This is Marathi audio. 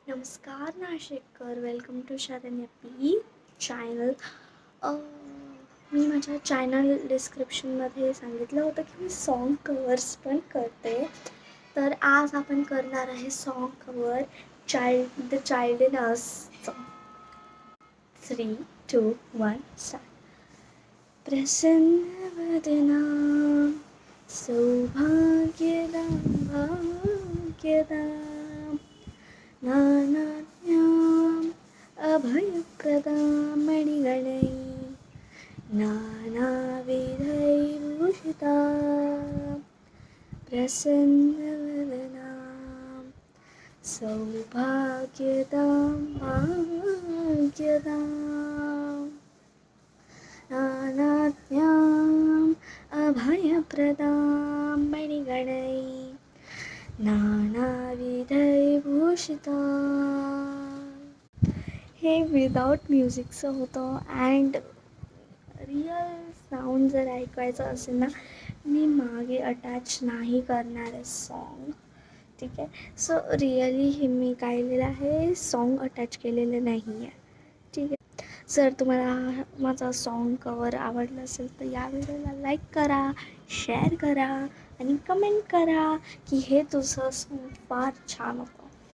नमस्कार नाशिककर, welcome to Sharanya P channel. मी माझ्या चॅनल डिस्क्रिप्शनमध्ये सांगितलं होतं की मी सॉन्ग कवर्स पण करते. तर आज आपण करणार आहे song cover the child in असचं. 3, 2, 1 स्टार्ट. प्रसन्नवदना सौभाग्यदां भाग्यदां नानाज्ञाम् अभयप्रदां मणिगणैः नानाविधैर्भूषितां प्रसन्नवदनां सौभाग्यदां भाग्यदां नानाज्ञाम् अभयप्रदां मणिगणैः नानाविधैर्भूषिता. हे विदाउट म्युझिकचं होतं अँड रिअल साऊंड जर ऐकायचं असेल ना, मी मागे अटॅच नाही करणार आहे सॉन्ग. ठीक आहे. सो रिअली हे मी गायलेलं आहे, सॉन्ग अटॅच केलेलं नाही आहे. ठीक आहे. जर तुम्हाला माझा सॉन्ग कवर आवडलं असेल तर या व्हिडिओला लाईक करा, शेअर करा आणि कमेंट करा की हे तुझं सॉन्ग फार छान होतं.